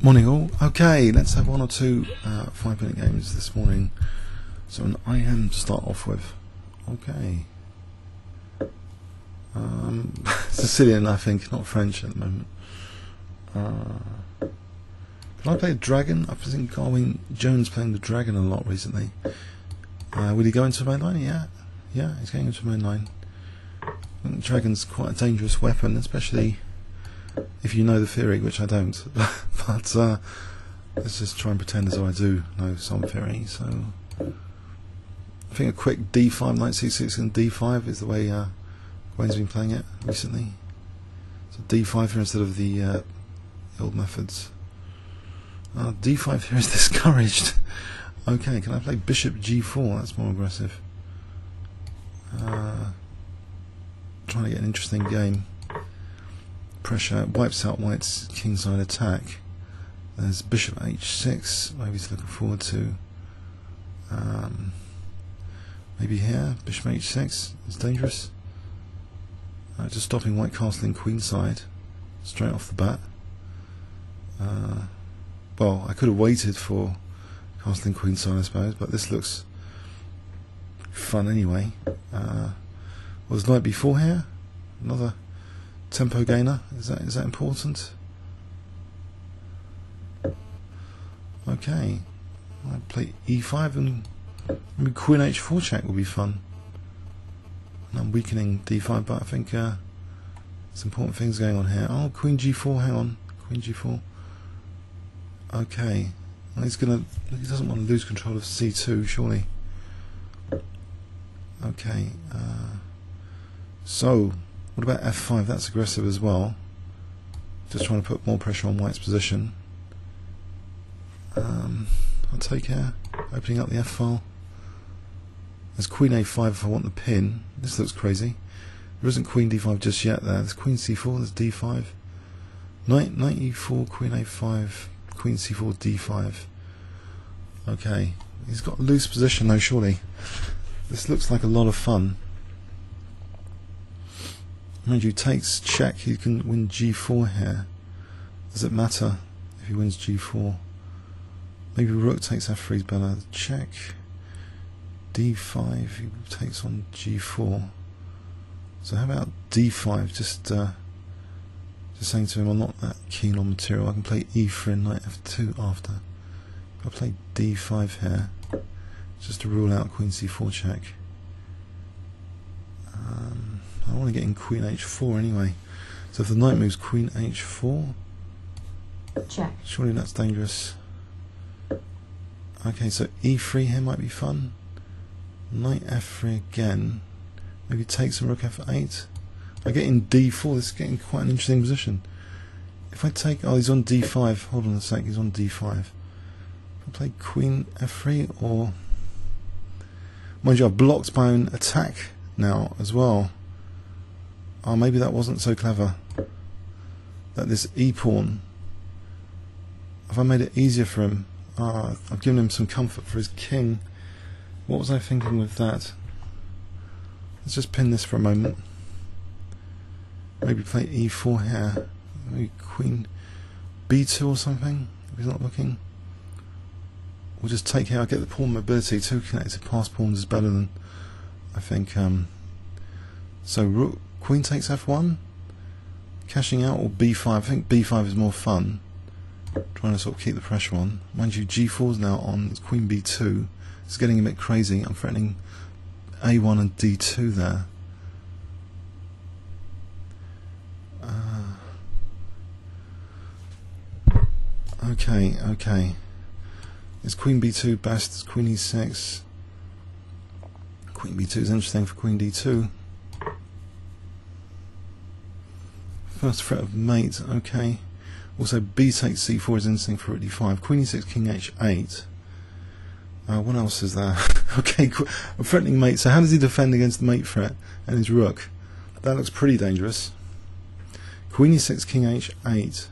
Morning all. Okay, let's have one or two 5-minute games this morning. So an IM to start off with. Okay. Sicilian, I think, not French at the moment. Can I play a dragon? I've seen Garwin Jones playing the dragon a lot recently. Will he go into main line? Yeah, he's going into main line. I think the dragon's quite a dangerous weapon, especially if you know the theory, which I don't. But let's just try and pretend as though I do know some theory. So I think a quick D5, knight C6 and D5 is the way Wayne's been playing it recently. So D5 here instead of the old methods. D5 here is discouraged. Okay, can I play bishop G4? That's more aggressive. Trying to get an interesting game. Pressure wipes out White's kingside attack. There's bishop H6, maybe he's looking forward to. Maybe here, bishop H6 is dangerous. Just stopping White castling queenside straight off the bat. Well, I could have waited for castling queenside, I suppose, but this looks fun anyway. Was knight b4 here? Another tempo gainer. Is that important? Okay, I'll play e5 and maybe queen h4 check will be fun. And I'm weakening d5, but I think there's important things going on here. Oh, queen g4. Hang on, queen g4. Okay, well, he doesn't want to lose control of c2, surely. Okay, so what about f5? That's aggressive as well. Just trying to put more pressure on White's position. I'll take here, opening up the f file. There's queen a5 if I want the pin. This looks crazy. There isn't queen d5 just yet there. There's queen c4, there's d5. Knight e4, queen a5, queen c4, d5. Okay, he's got a loose position though, surely. This looks like a lot of fun. Mind you, takes check, he can win g4 here. Does it matter if he wins g4? Maybe rook takes f3 is better. Check. d5, he takes on g4. So how about d5? Just saying to him, I'm not that keen on material. I can play e3 and knight f2 after. I'll play d5 here, just to rule out queen c4 check. I want to get in queen h4 anyway. So if the knight moves queen h4, check. Surely that's dangerous. Okay, so e3 here might be fun. Knight f3 again. Maybe take some rook f8. I get in d4. This is getting quite an interesting position. If I take, oh, he's on d5. Hold on a sec. He's on d5. If I play queen f3, or mind you, I've blocked my own attack now as well. Oh, maybe that wasn't so clever. That this e-pawn, if I made it easier for him, I've given him some comfort for his king. What was I thinking with that? Let's just pin this for a moment. Maybe play e4 here. Maybe queen b2 or something, if he's not looking. We'll just take here. I'll get the pawn mobility. 2 connected pass pawns is better than, I think. So rook, queen takes f1, cashing out, or b5. I think b5 is more fun. Trying to sort of keep the pressure on. Mind you, g4 is now on. It's queen b2. It's getting a bit crazy. I'm threatening a1 and d2 there. Okay. Is queen b2 best? Is queen e6? Queen b2 is interesting for queen d2. First threat of mate, okay. Also b takes c4 is interesting for rook d5. Queen e6, king h8. What else is there? Okay, I'm threatening mate, so how does he defend against the mate threat and his rook? That looks pretty dangerous. Queen e6, king h8.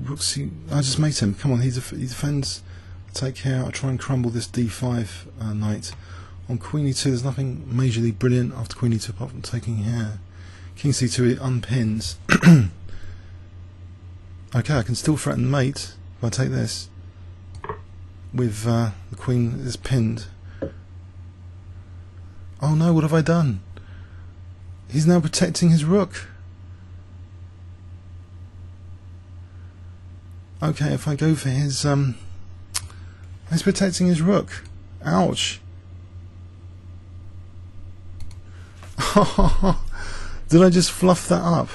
Rook c. I just mate him. Come on, he defends. Take care. I'll try and crumble this d5 knight. On Queen E2 there's nothing majorly brilliant after Queen E2 apart from taking here. King C2 it unpins. Okay, I can still threaten mate if I take this with the queen is pinned. Oh no, what have I done? He's now protecting his rook. Okay, if I go for his he's protecting his rook. Ouch. Did I just fluff that up?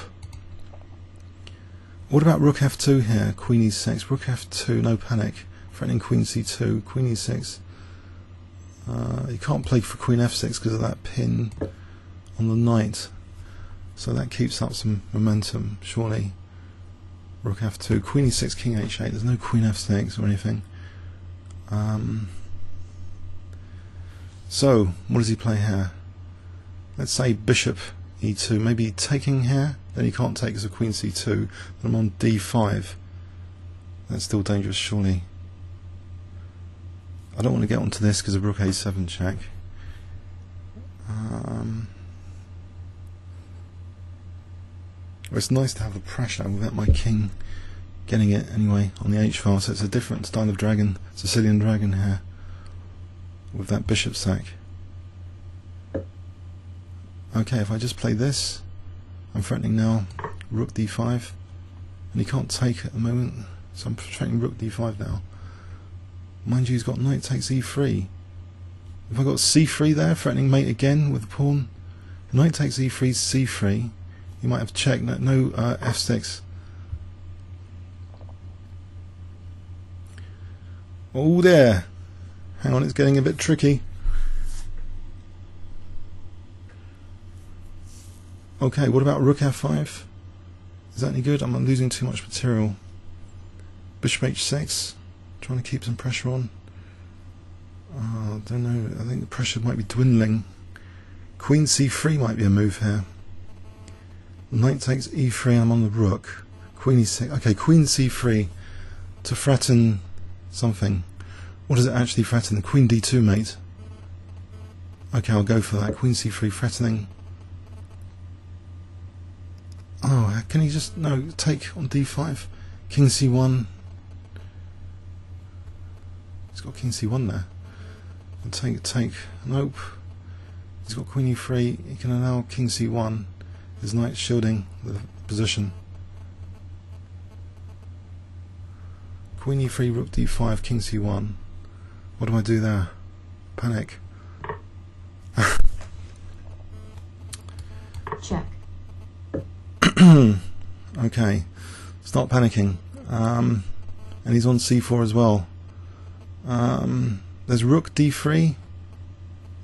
What about rook f2 here? Queen e6, rook f2, no panic. Threatening queen c2, queen e6. You can't play for queen f6 because of that pin on the knight. So that keeps up some momentum, surely. Rook f2, queen e6, king h8. There's no queen f6 or anything. So, what does he play here? Let's say bishop e2, maybe taking here. Then he can't take as a queen c2. Then I'm on d5. That's still dangerous, surely. I don't want to get onto this because of rook a7 check. It's nice to have the pressure without my king getting it anyway on the h-file, so it's a different style of dragon, Sicilian dragon here, with that bishop sack. Okay, if I just play this, I'm threatening now rook d5, and he can't take at the moment, so I'm threatening rook d5 now. Mind you, he's got knight takes e3. If I got c3 there, threatening mate again with the pawn, knight takes e3, c3, you might have checked, no f6. Oh there! Hang on, it's getting a bit tricky. Okay, what about rook f5? Is that any good? I'm losing too much material. Bishop h6, trying to keep some pressure on. I don't know, I think the pressure might be dwindling. Queen c3 might be a move here. Knight takes e3, I'm on the rook. Queen e6, okay, queen c3 to threaten something. What does it actually threaten? The queen d2 mate. Okay, I'll go for that. Queen c3 threatening. Oh, can he just, no, take on d5? King c1. He's got king c1 there. And take, nope. He's got queen e3, he can allow king c1. His knight shielding the position. Queen e3, rook d5, king c1. What do I do there? Panic. Check. Okay, start panicking. And he's on c4 as well. There's rook d3.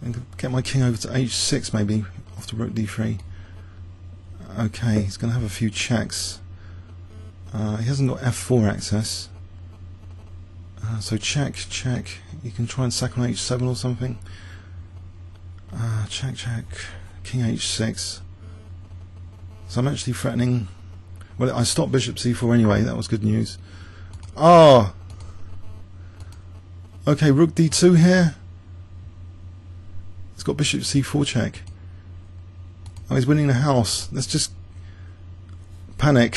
I can get my king over to h6 maybe after rook d3. Okay, he's going to have a few checks. He hasn't got f4 access. So check. You can try and sack on h7 or something. Check. King h6. So I'm actually threatening. Well, I stopped bishop c4 anyway. That was good news. Oh. Okay, rook d2 here. He's got bishop c4 check. Oh, he's winning the house. Let's just panic.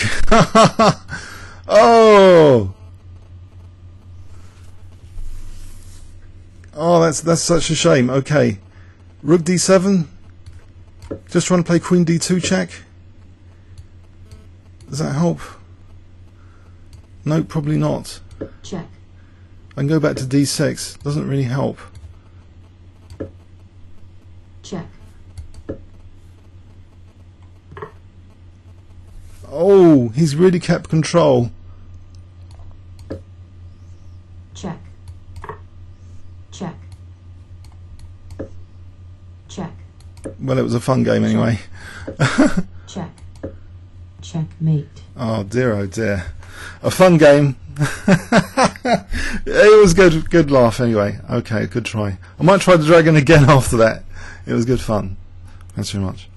Oh. Oh, that's such a shame. Okay, rook d7. Just trying to play queen d2 check. Does that help? No, probably not. Check. I can go back to d6. Doesn't really help. Check. Oh, he's really kept control. Check. Check. Check. Well, it was a fun game anyway. Check. Checkmate. Oh dear, a fun game. It was good laugh anyway. Okay, good try. I might try the dragon again after that. It was good fun. Thanks very much.